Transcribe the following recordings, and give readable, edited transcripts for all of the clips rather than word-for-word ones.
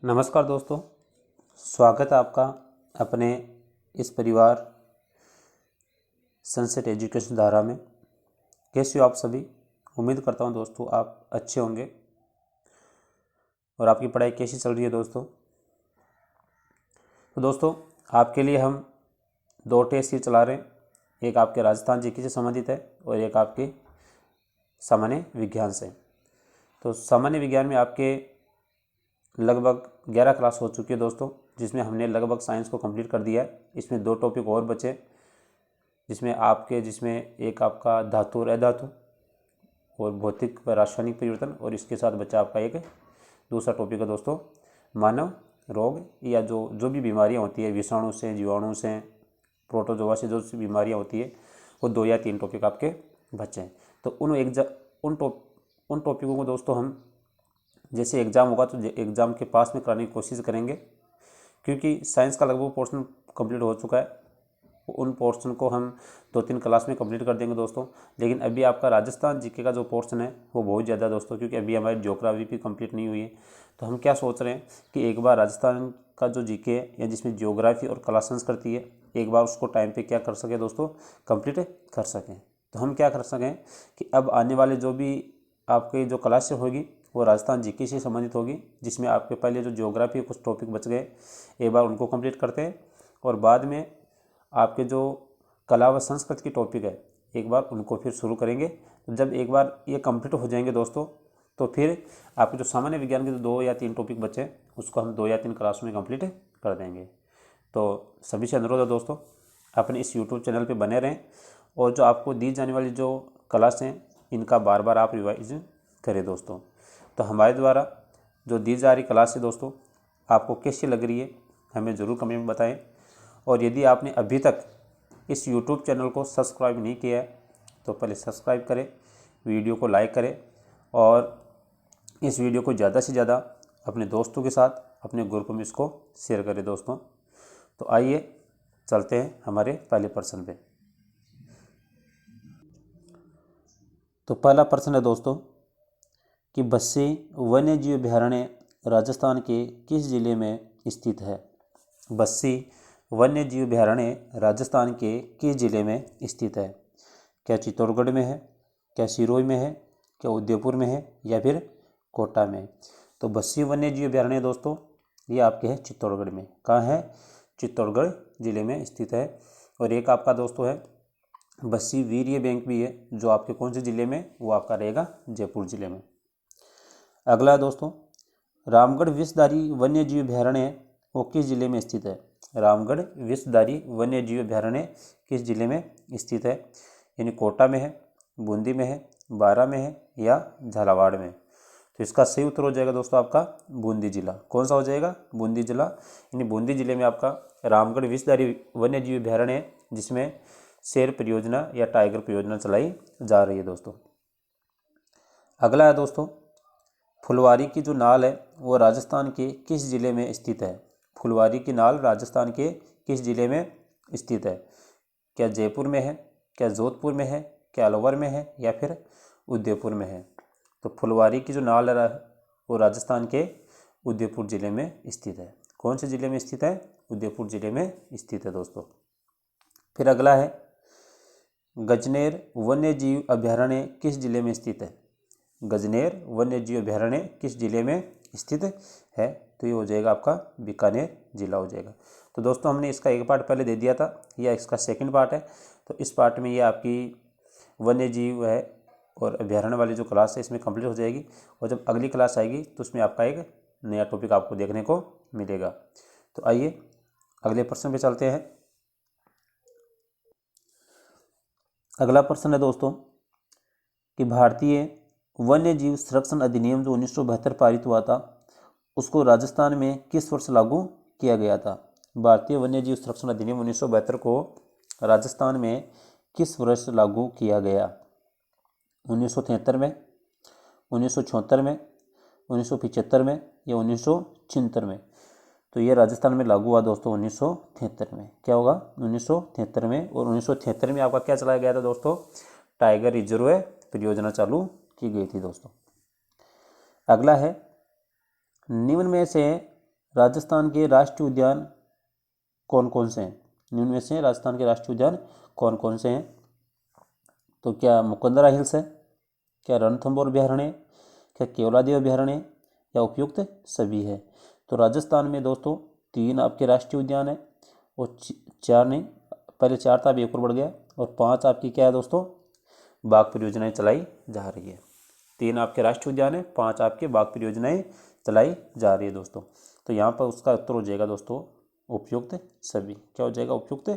नमस्कार दोस्तों, स्वागत है आपका अपने इस परिवार सनसेट एजुकेशन धारा में। कैसे हो आप सभी? उम्मीद करता हूं दोस्तों आप अच्छे होंगे। और आपकी पढ़ाई कैसी चल रही है दोस्तों? तो दोस्तों आपके लिए हम 2 टेस्ट ही चला रहे हैं। एक आपके राजस्थान जीके से संबंधित है और एक आपके सामान्य विज्ञान से। तो सामान्य विज्ञान में आपके लगभग 11 क्लास हो चुकी है दोस्तों, जिसमें हमने लगभग साइंस को कंप्लीट कर दिया है। इसमें 2 टॉपिक और बचे, जिसमें एक आपका धातु और अधातु और भौतिक व रासायनिक परिवर्तन, और इसके साथ बचा आपका एक दूसरा टॉपिक है दोस्तों, मानव रोग या जो भी बीमारियां होती है, विषाणु से, जीवाणु से, प्रोटोजोआ से जो बीमारियां होती है, वो 2 या 3 टॉपिक आपके बचे हैं। तो उन टॉपिकों को दोस्तों हम जैसे एग्ज़ाम होगा तो एग्ज़ाम के पास में कराने की कोशिश करेंगे, क्योंकि साइंस का लगभग पोर्शन कंप्लीट हो चुका है। उन पोर्शन को हम 2-3 क्लास में कंप्लीट कर देंगे दोस्तों। लेकिन अभी आपका राजस्थान जीके का जो पोर्शन है वो बहुत ज़्यादा दोस्तों, क्योंकि अभी हमारी ज्योग्राफी भी कंप्लीट नहीं हुई है। तो हम क्या सोच रहे हैं कि एक बार राजस्थान का जो जीके है, या जिसमें ज्योग्राफी और कला संस्कृति है, एक बार उसको टाइम पे क्या कर सकें दोस्तों, कंप्लीट कर सकें। तो हम क्या कर सकें कि अब आने वाले जो भी आपकी जो क्लास होगी वो राजस्थान जीके से संबंधित होगी, जिसमें आपके पहले जो ज्योग्राफी कुछ टॉपिक बच गए, एक बार उनको कंप्लीट करते हैं। और बाद में आपके जो कला व संस्कृत की टॉपिक है, एक बार उनको फिर शुरू करेंगे। जब एक बार ये कंप्लीट हो जाएंगे दोस्तों, तो फिर आपके जो सामान्य विज्ञान के जो 2 या 3 टॉपिक बचे, उसको हम 2 या 3 क्लास में कंप्लीट कर देंगे। तो सभी से अनुरोध है दोस्तों, अपने इस यूट्यूब चैनल पे बने रहें, और जो आपको दी जाने वाली जो क्लास हैं, इनका बार बार आप रिवाइज करें दोस्तों। तो हमारे द्वारा जो दी जा रही क्लास है दोस्तों, आपको कैसी लग रही है हमें ज़रूर कमेंट में बताएं। और यदि आपने अभी तक इस YouTube चैनल को सब्सक्राइब नहीं किया है तो पहले सब्सक्राइब करें, वीडियो को लाइक करें, और इस वीडियो को ज़्यादा से ज़्यादा अपने दोस्तों के साथ अपने ग्रुप में इसको शेयर करें दोस्तों। तो आइए चलते हैं हमारे पहले प्रश्न पे। तो पहला प्रश्न है दोस्तों कि बस्सी वन्य जीव अभयारण्य राजस्थान के किस जिले में स्थित है? बस्सी वन्य जीव अभयारण्य राजस्थान के किस जिले में स्थित है? क्या चित्तौड़गढ़ में है, क्या सिरोही में है, क्या उदयपुर में है, या फिर कोटा में? तो बस्सी वन्य जीव अभयारण्य दोस्तों ये आपके है चित्तौड़गढ़ में। कहाँ है? चित्तौड़गढ़ जिले में स्थित है। और एक आपका दोस्तों है बस्सी वीर्य बैंक भी है, जो आपके कौन से ज़िले में? वो आपका रहेगा जयपुर ज़िले में। अगला दोस्तों, रामगढ़ विषधारी वन्य जीव अभयारण्य वो किस जिले में स्थित है? रामगढ़ विषधारी वन्य जीव अभयारण्य किस जिले में स्थित है? यानी कोटा में है, बूंदी में है, बारा में है, या झालावाड़ में? तो इसका सही उत्तर हो जाएगा दोस्तों आपका बूंदी जिला। कौन सा हो जाएगा? बूंदी जिला। यानी बूंदी जिले में आपका रामगढ़ विषधारी वन्य जीव अभयारण्य है, जिसमें शेर परियोजना या टाइगर परियोजना चलाई जा रही है दोस्तों। अगला है दोस्तों, फुलवारी की जो नाल है वो राजस्थान के किस जिले में स्थित है? फुलवारी की नाल राजस्थान के किस जिले में स्थित है? क्या जयपुर में है, क्या जोधपुर में है, क्या अलवर में है, या फिर उदयपुर में है? तो फुलवारी की जो नाल है वो राजस्थान के उदयपुर जिले में स्थित है। कौन से जिले में स्थित है? उदयपुर जिले में स्थित है दोस्तों। फिर अगला है, गजनेर वन्य जीव अभयारण्य किस जिले में स्थित है? गजनेर वन्य जीव अभयारण्य किस जिले में स्थित है? तो ये हो जाएगा आपका बीकानेर जिला हो जाएगा। तो दोस्तों हमने इसका एक पार्ट पहले दे दिया था, या इसका सेकंड पार्ट है। तो इस पार्ट में ये आपकी वन्य जीव है और अभयारण्य वाली जो क्लास है इसमें कंप्लीट हो जाएगी। और जब अगली क्लास आएगी तो उसमें आपका एक नया टॉपिक आपको देखने को मिलेगा। तो आइए अगले प्रश्न पे चलते हैं। अगला प्रश्न है दोस्तों कि भारतीय वन्य जीव संरक्षण अधिनियम जो 1972 पारित हुआ था, उसको राजस्थान में किस वर्ष लागू किया गया था? भारतीय वन्य जीव संरक्षण अधिनियम 1972 को राजस्थान में किस वर्ष लागू किया गया? 1973 में, 1974 में, 1975 में, या 1976 में? तो ये राजस्थान में लागू हुआ दोस्तों 1973 में। क्या होगा? 1973 में। और 1973 में आपका क्या चलाया गया था दोस्तों? टाइगर रिजर्व परियोजना चालू की गई थी दोस्तों। अगला है, निम्न में से राजस्थान के राष्ट्रीय उद्यान कौन कौन से हैं? निम्न में से राजस्थान के राष्ट्रीय उद्यान कौन कौन से हैं? तो क्या मुकंदरा हिल्स है, क्या रणथंभौर अभयारण्य है, क्या केवलादेव अभयारण्य है, या उपयुक्त सभी है? तो राजस्थान में दोस्तों 3 आपके राष्ट्रीय उद्यान है और 4 नहीं, पहले 4 था, अब 1 और बढ़ गया, और 5 आपकी क्या है दोस्तों, बाघ परियोजनाएं चलाई जा रही है। 3 आपके राष्ट्रीय उद्यान है, 5 आपके बाघ परियोजनाएं चलाई जा रही है दोस्तों। तो यहाँ पर उसका उत्तर हो जाएगा दोस्तों उपयुक्त सभी। क्या हो जाएगा? उपयुक्त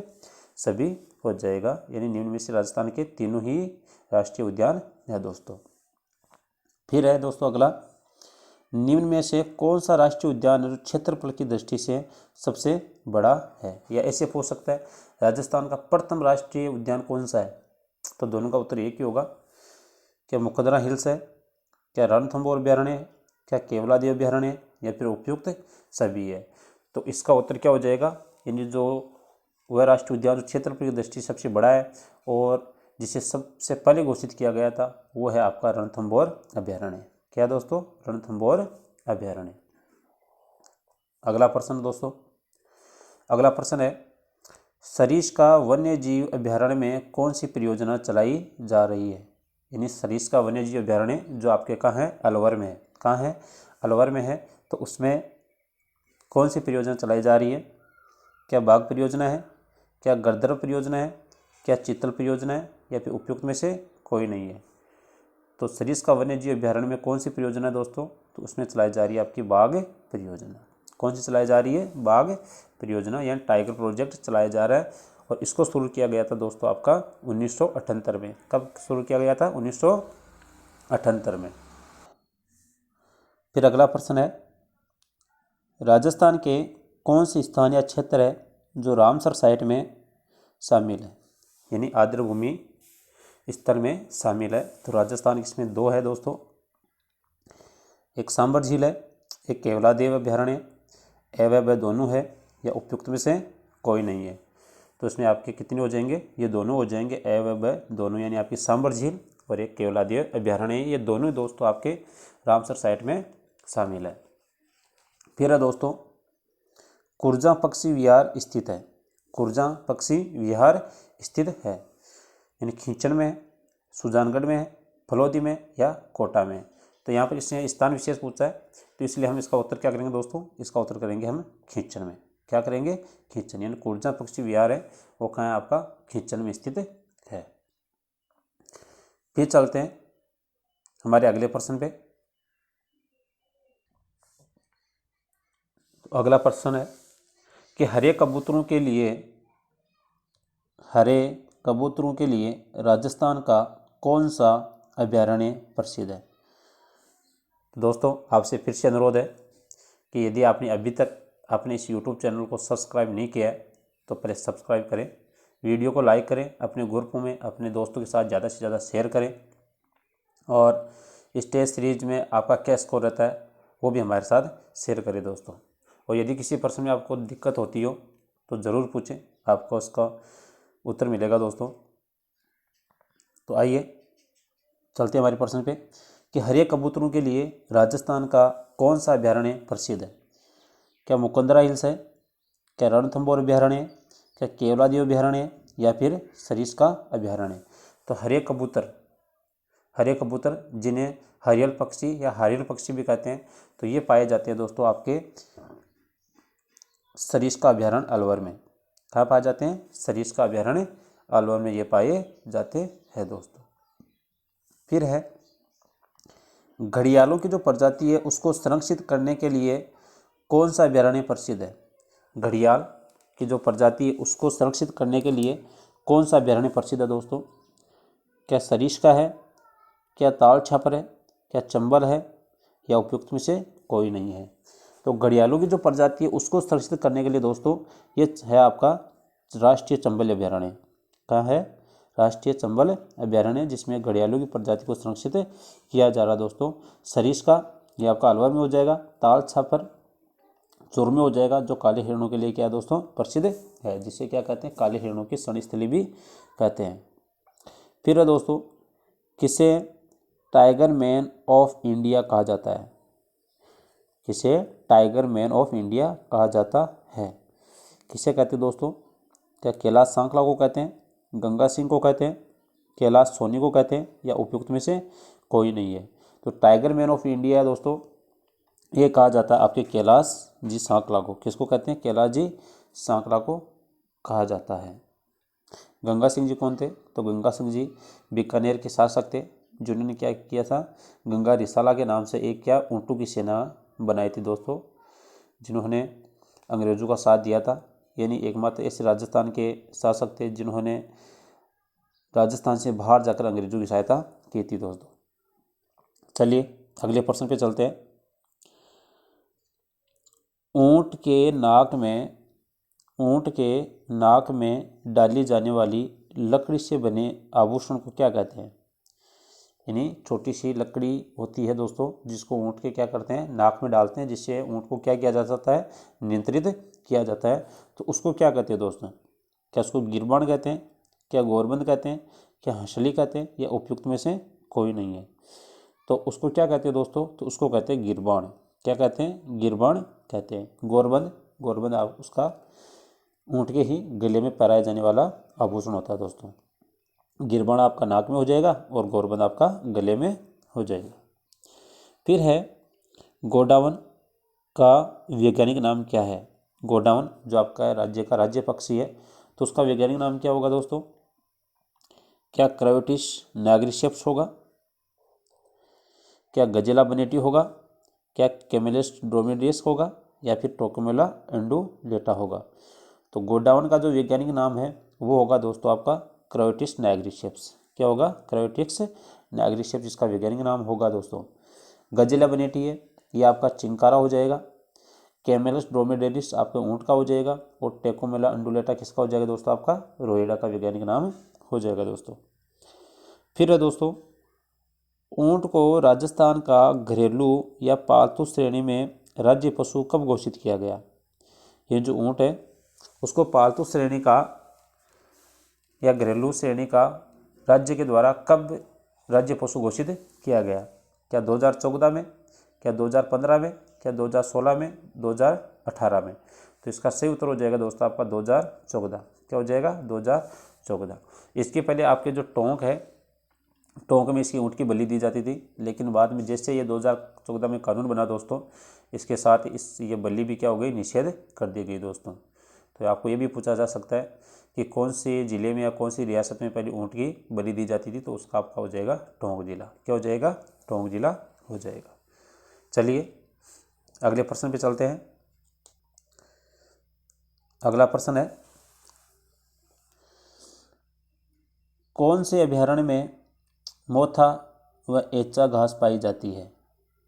सभी हो जाएगा, यानी निम्न में से राजस्थान के तीनों ही राष्ट्रीय उद्यान है दोस्तों। फिर है दोस्तों अगला, निम्न में से कौन सा राष्ट्रीय उद्यान जो क्षेत्रफल की दृष्टि से सबसे बड़ा है? या ऐसे पूछ सकता है, राजस्थान का प्रथम राष्ट्रीय उद्यान कौन सा है? तो दोनों का उत्तर एक ही होगा, क्या मुकंदरा हिल्स है, क्या रणथंभौर अभयारण्य है, क्या केवलादेव अभयारण्य है, या फिर उपयुक्त सभी है? तो इसका उत्तर क्या हो जाएगा, यानी जो वह राष्ट्रीय उद्यान जो क्षेत्रफल की दृष्टि सबसे बड़ा है और जिसे सबसे पहले घोषित किया गया था, वो है आपका रणथंभौर अभयारण्य। क्या दोस्तों? रणथंभौर अभयारण्य। अगला प्रश्न दोस्तों, अगला प्रश्न है, सरिस्का वन्य जीव अभयारण्य में कौन सी परियोजना चलाई जा रही है? यानी सरिस्का वन्य जीव अभयारण्य जो आपके कहाँ है? अलवर में है। कहाँ है? अलवर में है। तो उसमें कौन सी परियोजना चलाई जा रही है? क्या बाघ परियोजना है, क्या गरदर परियोजना है, क्या चीतल परियोजना है, या फिर उपयुक्त में से कोई नहीं है? तो सरिस्का वन्य जीव अभयारण्य में कौन सी परियोजना है दोस्तों? तो उसमें चलाई जा रही है आपकी बाघ परियोजना। कौन सी चलाई जा रही है? बाघ परियोजना, यानी टाइगर प्रोजेक्ट चलाया जा रहा है। और इसको शुरू किया गया था दोस्तों आपका 1978 में। कब शुरू किया गया था? 1978 में। फिर अगला प्रश्न है, राजस्थान के कौन से स्थानीय क्षेत्र है जो रामसर साइट में शामिल है, यानी आर्द्रभूमि स्थल में शामिल है? तो राजस्थान इसमें 2 है दोस्तों, एक सांबर झील है, एक केवलादेव अभयारण्य। वह दोनों है, या उपयुक्त में से कोई नहीं है? तो इसमें आपके कितने हो जाएंगे? ये दोनों हो जाएंगे, वह दोनों, यानी आपकी सांबर झील और एक केवलादेव अभयारण्य, ये दोनों दोस्तों आपके रामसर साइट में शामिल है। फिर है दोस्तों, कुरजा पक्षी विहार स्थित है। कुरजा पक्षी विहार स्थित है, यानी खींचन में है, सुजानगढ़ में है, फलोदी में, या कोटा में? तो यहाँ पर इसने स्थान विशेष पूछा है, तो इसलिए हम इसका उत्तर क्या करेंगे दोस्तों? इसका उत्तर करेंगे हम खींचन में। क्या करेंगे? खींचन, यानी कुरजा पक्षी विहार है वो कहाँ है? आपका खींचन में स्थित है। फिर चलते हैं हमारे अगले प्रश्न पे। तो अगला प्रश्न है कि हरे कबूतरों के लिए राजस्थान का कौन सा अभयारण्य प्रसिद्ध है? दोस्तों आपसे फिर से अनुरोध है कि यदि आपने अभी तक अपने इस YouTube चैनल को सब्सक्राइब नहीं किया है तो पहले सब्सक्राइब करें, वीडियो को लाइक करें, अपने ग्रुपों में अपने दोस्तों के साथ ज़्यादा से ज़्यादा शेयर करें, और स्टेज सीरीज में आपका क्या स्कोर रहता है वो भी हमारे साथ शेयर करें दोस्तों। और यदि किसी प्रश्न में आपको दिक्कत होती हो तो ज़रूर पूछें, आपको उसका उत्तर मिलेगा दोस्तों। तो आइए चलते हैं हमारे प्रश्न पे कि हरे कबूतरों के लिए राजस्थान का कौन सा अभयारण्य प्रसिद्ध है? क्या मुकंदरा हिल्स है, क्या रणथंभौर अभयारण्य है, क्या केवलादेव अभयारण्य है, या फिर सरिस्का अभयारण्य? तो हरे कबूतर जिन्हें हरियल पक्षी या हारियल पक्षी भी कहते हैं, तो ये पाए जाते हैं दोस्तों आपके सरिस्का अभयारण्य अलवर में। कहाँ पाए जाते हैं? सरिस्का अभयारण्य अलवर में ये पाए जाते हैं दोस्तों। फिर है, घड़ियालों की जो प्रजाति है उसको संरक्षित करने के लिए कौन सा अभयारण्य प्रसिद्ध है? घड़ियाल की जो प्रजाति है उसको संरक्षित करने के लिए कौन सा अभयारण्य प्रसिद्ध है दोस्तों? क्या सरिस्का है, क्या ताल छापर है, क्या चंबल है, या उपयुक्त में से कोई नहीं है? तो घड़ियालों की जो प्रजाति है उसको संरक्षित करने के लिए दोस्तों ये है आपका राष्ट्रीय चंबल अभयारण्य। कहाँ है? राष्ट्रीय चंबल अभयारण्य, जिसमें घड़ियालों की प्रजाति को संरक्षित किया जा रहा है दोस्तों। सरिस्का ये आपका अलवर में हो जाएगा, ताल छापर चूर में हो जाएगा, जो काले हिरणों के लिए क्या है दोस्तों? प्रसिद्ध है, जिसे क्या कहते हैं? काले हिरणों की शरणस्थली भी कहते हैं। फिर है दोस्तों, किसे टाइगर मैन ऑफ इंडिया कहा जाता है? किसे टाइगर मैन ऑफ इंडिया कहा जाता है। किसे कहते हैं दोस्तों? क्या कैलाश सांकला को कहते हैं, गंगा सिंह को कहते हैं, कैलाश सोनी को कहते हैं, या उपयुक्त में से कोई नहीं है? तो टाइगर मैन ऑफ इंडिया है दोस्तों, ये कहा जाता है आपके कैलाश जी सांकला को। किसको कहते हैं? कैलाश जी सांकला को कहा जाता है। गंगा सिंह जी कौन थे? तो गंगा सिंह जी बीकानेर के शासक थे, जिन्होंने क्या किया था, गंगा रिसाला के नाम से एक क्या ऊँटों की सेना बनाई थी दोस्तों, जिन्होंने अंग्रेज़ों का साथ दिया था। यानी एकमात्र ऐसे राजस्थान के शासक थे जिन्होंने राजस्थान से बाहर जाकर अंग्रेज़ों की सहायता की थी दोस्तों। चलिए अगले प्रश्न पे चलते हैं। ऊँट के नाक में डाली जाने वाली लकड़ी से बने आभूषण को क्या कहते हैं? यानी छोटी सी लकड़ी होती है दोस्तों, जिसको ऊँट के क्या करते हैं, नाक में डालते हैं, जिससे ऊँट को क्या किया जा सकता है, नियंत्रित किया जाता है। तो उसको क्या कहते हैं दोस्तों? क्या उसको गिरबान कहते हैं, क्या गोरबंद कहते हैं, क्या हंसली कहते हैं, या उपयुक्त में से कोई नहीं है? तो उसको क्या कहते हैं दोस्तों? तो उसको कहते हैं गिरबान। क्या कहते हैं? गिरबान कहते हैं। गोरबंद आप उसका ऊँट के ही गले में पहनाया जाने वाला आभूषण होता है दोस्तों। गिरबान आपका नाक में हो जाएगा और गोरबंद आपका गले में हो जाएगा। फिर है गोडावन का वैज्ञानिक नाम क्या है? गोडावन जो आपका राज्य का राज्य पक्षी है, तो उसका वैज्ञानिक नाम क्या होगा दोस्तों? क्या क्रायोटिस नाग्रिसेप्स होगा, क्या गजेला बनेटी होगा, क्या कैमेलिस ड्रोमेडियस होगा, या फिर टोकोमेला एंडुलेटा होगा? तो गोडावन का जो वैज्ञानिक नाम है वो होगा दोस्तों आपका क्रायोटिस नाग्रिसेप्स। क्या होगा? क्रायोटिस नाग्रिसेप्स इसका वैज्ञानिक नाम होगा दोस्तों। गजेला बनेटी है ये आपका चिंकारा हो जाएगा। कैमेलस ड्रोमेडेलिस आपके ऊँट का हो जाएगा, और टेकोमेला अंडुलेटा किसका हो जाएगा दोस्तों? आपका रोएडा का वैज्ञानिक नाम हो जाएगा दोस्तों। फिर है दोस्तों, ऊँट को राजस्थान का घरेलू या पालतू श्रेणी में राज्य पशु कब घोषित किया गया? ये जो ऊँट है उसको पालतू श्रेणी का या घरेलू श्रेणी का राज्य के द्वारा कब राज्य पशु घोषित किया गया? क्या 2014 में, क्या 2015 में, क्या 2016 में, 2018 में? तो इसका सही उत्तर हो जाएगा दोस्तों आपका 2014। क्या हो जाएगा? 2014। इसके पहले आपके जो टोंक है, टोंक में इसकी ऊँट की बलि दी जाती थी, लेकिन बाद में जैसे ये 2014 में कानून बना दोस्तों, इसके साथ ये बलि भी क्या हो गई, निषेध कर दी गई दोस्तों। तो आपको ये भी पूछा जा सकता है कि कौन से ज़िले में या कौन सी रियासत में पहले ऊँट की बलि दी जाती थी? तो उसका आपका हो जाएगा टोंक जिला। क्या हो जाएगा? टोंक जिला हो जाएगा। चलिए अगले प्रश्न पे चलते हैं। अगला प्रश्न है, कौन से अभयारण्य में मोथा व एचा घास पाई जाती है?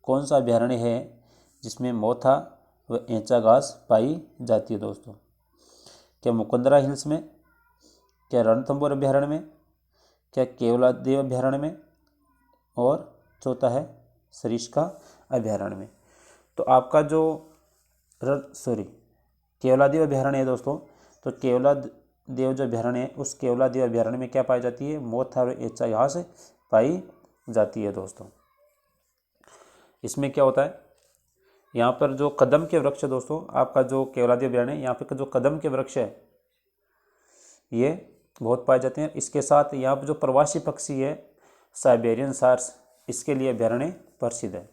कौन सा अभयारण्य है जिसमें मोथा व एचा घास पाई जाती है दोस्तों? क्या मुकुंदरा हिल्स में, क्या रणथंभौर अभयारण्य में, क्या केवलादेव अभयारण्य में, और चौथा है सरिस्का अभयारण्य में? तो आपका जो केवलादेव अभयारण्य है दोस्तों, तो केवलादेव जो अभयारण्य है उस केवलादेव अभयारण्य में क्या पाई जाती है? मोथा और एचा घास पाई जाती है दोस्तों। इसमें क्या होता है, यहाँ पर जो कदम के वृक्ष है दोस्तों, आपका जो केवलादेव अभयारण्य है यहाँ पर जो कदम के वृक्ष है ये बहुत पाए जाते हैं। इसके साथ यहाँ पर जो प्रवासी पक्षी है साइबेरियन सार्स, इसके लिए अभयारण्य प्रसिद्ध है।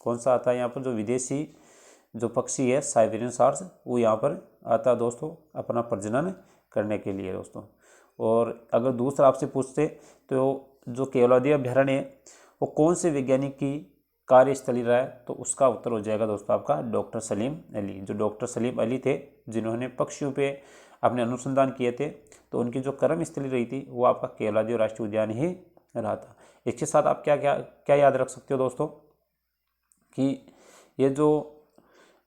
कौन सा आता है यहाँ पर? जो विदेशी जो पक्षी है साइबेरियन सार्स, वो यहाँ पर आता है दोस्तों अपना प्रजनन करने के लिए दोस्तों। और अगर दूसरा आपसे पूछते तो जो केवलादेव अभयारण्य है वो कौन से वैज्ञानिक की कार्यस्थली रहा है? तो उसका उत्तर हो जाएगा दोस्तों आपका डॉक्टर सलीम अली। जो डॉक्टर सलीम अली थे जिन्होंने पक्षियों पे अपने अनुसंधान किए थे, तो उनकी जो कर्मस्थली रही थी वो आपका केवलादेव राष्ट्रीय उद्यान ही रहा था। इसके साथ आप क्या क्या क्या याद रख सकते हो दोस्तों कि ये जो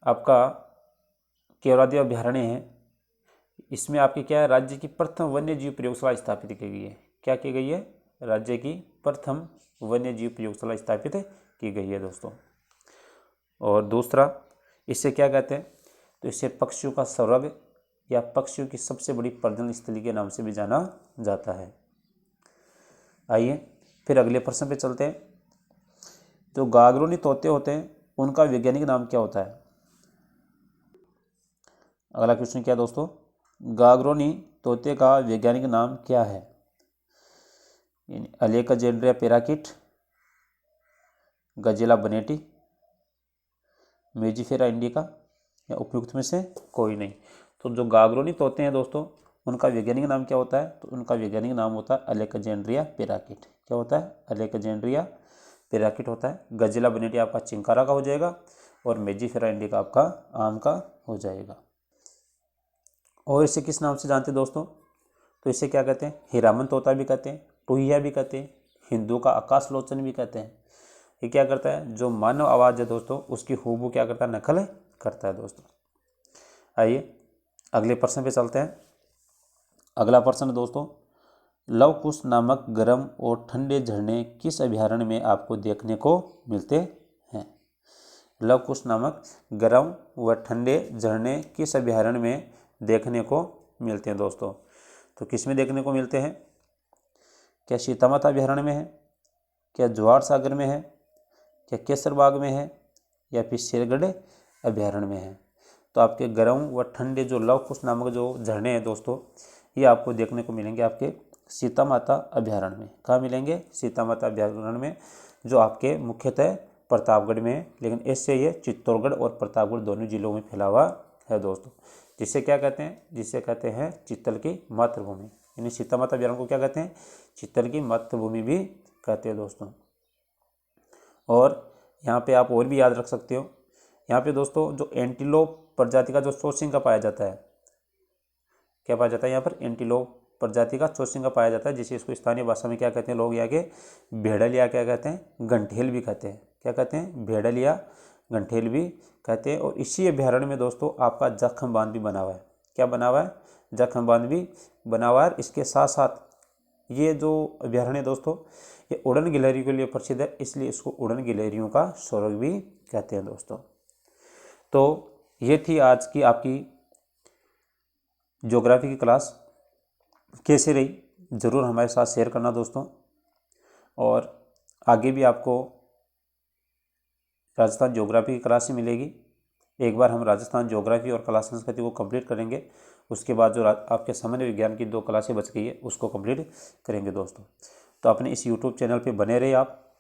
आपका केवलादेव अभयारण्य है इसमें आपकी क्या है, राज्य की प्रथम वन्य जीव प्रयोगशाला स्थापित की गई है। क्या की गई है? राज्य की प्रथम वन्य जीव प्रयोगशाला स्थापित की गई है दोस्तों। और दूसरा इससे क्या कहते हैं? तो इससे पक्षियों का स्वर्ग या पक्षियों की सबसे बड़ी प्रजनन स्थली के नाम से भी जाना जाता है। आइए फिर अगले प्रश्न पे चलते हैं। जो गागरोनी तोते होते हैं उनका वैज्ञानिक नाम क्या होता है? अगला क्वेश्चन क्या है दोस्तों? गागरोनी तोते का वैज्ञानिक नाम क्या है? अलेक्जेंड्रिया पैराकिट, गजेला बनेटी, मेजिफेरा इंडिका, या उपयुक्त में से कोई नहीं। तो जो गागरोनी तोते हैं दोस्तों, उनका वैज्ञानिक नाम क्या होता है? तो उनका वैज्ञानिक नाम होता है अलेक्जेंड्रिया पैराकिट। क्या होता है? अलेक्जेंड्रिया पैराकिट होता है। गजेला बनेटी आपका चिंकारा का हो जाएगा और मेजिफेरा इंडिका आपका आम का हो जाएगा। और इसे किस नाम से जानते हैं दोस्तों? तो इसे क्या कहते हैं? हीरामन तोता भी कहते हैं, टूहिया भी कहते हैं, हिंदू का आकाशलोचन भी कहते हैं। ये क्या करता है? जो मानव आवाज़ है दोस्तों, उसकी हूबहू क्या करता है? नकल करता है दोस्तों। आइए अगले प्रश्न पे चलते हैं। अगला प्रश्न दोस्तों, लव कुश नामक गर्म और ठंडे झरने किस अभयारण्य में आपको देखने को मिलते हैं? लव कुश नामक गर्म व ठंडे झरने किस अभयारण्य में देखने को मिलते हैं दोस्तों? तो किस में देखने को मिलते हैं? क्या सीतामाता अभयारण्य में है, क्या जवाहर सागर में है, क्या केसर बाग में है, या फिर शेरगढ़ अभयारण्य में है? तो आपके गर्म व ठंडे जो लव कुश नामक जो झरने हैं दोस्तों, ये आपको देखने को मिलेंगे आपके सीतामाता अभयारण्य में। कहाँ मिलेंगे? सीतामाता अभयारण्य में, जो आपके मुख्यतः प्रतापगढ़ में है, लेकिन इससे ये चित्तौड़गढ़ और प्रतापगढ़ दोनों जिलों में फैला हुआ है दोस्तों। जिसे क्या कहते हैं? जिसे कहते हैं चित्तल की मातृभूमि। यानी सीतामाता अभयारण्य को क्या कहते हैं? चित्तल की मातृभूमि भी कहते हैं दोस्तों। और यहाँ पे आप और भी याद रख सकते हो, यहाँ पे दोस्तों जो एंटीलोप प्रजाति का जो चौसिंगा पाया जाता है, क्या पाया जाता है यहाँ पर? एंटीलोप प्रजाति का चौसिंगा पाया जाता है, जिसे इसको स्थानीय भाषा में क्या कहते हैं लोग यहाँ के? भेड़ल या क्या कहते हैं? गंठेल भी कहते हैं। क्या कहते हैं? भेड़ल या गंठेल भी कहते हैं। और इसी अभयारण्य में दोस्तों आपका जखम बांध भी बना हुआ है। क्या बना हुआ है? जखम बांध भी बना हुआ है। इसके साथ साथ ये जो अभयारण्य दोस्तों, ये उड़न गिलहरी के लिए प्रसिद्ध है, इसलिए इसको उड़न गिलहरियों का स्वर्ग भी कहते हैं दोस्तों। तो ये थी आज की आपकी ज्योग्राफी की क्लास। कैसे रही ज़रूर हमारे साथ शेयर करना दोस्तों। और आगे भी आपको राजस्थान ज्योग्राफी की क्लास ही मिलेगी। एक बार हम राजस्थान ज्योग्राफी और कला संस्कृति को कंप्लीट करेंगे, उसके बाद जो आपके सामान्य विज्ञान की 2 क्लासें बच गई है उसको कंप्लीट करेंगे दोस्तों। तो अपने इस यूट्यूब चैनल पे बने रहिए आप।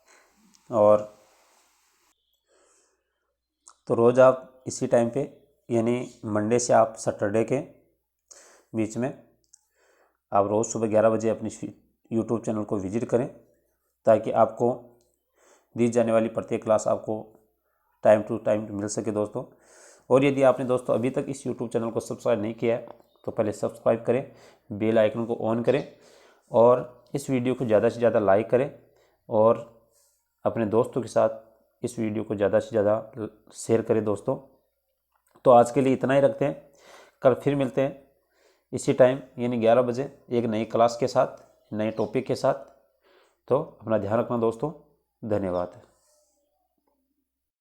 और तो रोज़ आप इसी टाइम पे, यानी मंडे से आप सैटरडे के बीच में आप रोज़ सुबह 11 बजे अपनी यूट्यूब चैनल को विजिट करें, ताकि आपको दी जाने वाली प्रत्येक क्लास आपको टाइम टू टाइम मिल सके दोस्तों। और यदि आपने दोस्तों अभी तक इस यूट्यूब चैनल को सब्सक्राइब नहीं किया है तो पहले सब्सक्राइब करें, बेल आइकन को ऑन करें और इस वीडियो को ज़्यादा से ज़्यादा लाइक करें और अपने दोस्तों के साथ इस वीडियो को ज़्यादा से ज़्यादा शेयर करें दोस्तों। तो आज के लिए इतना ही रखते हैं, कल फिर मिलते हैं इसी टाइम यानी 11 बजे एक नई क्लास के साथ, नए टॉपिक के साथ। तो अपना ध्यान रखना दोस्तों। धन्यवाद।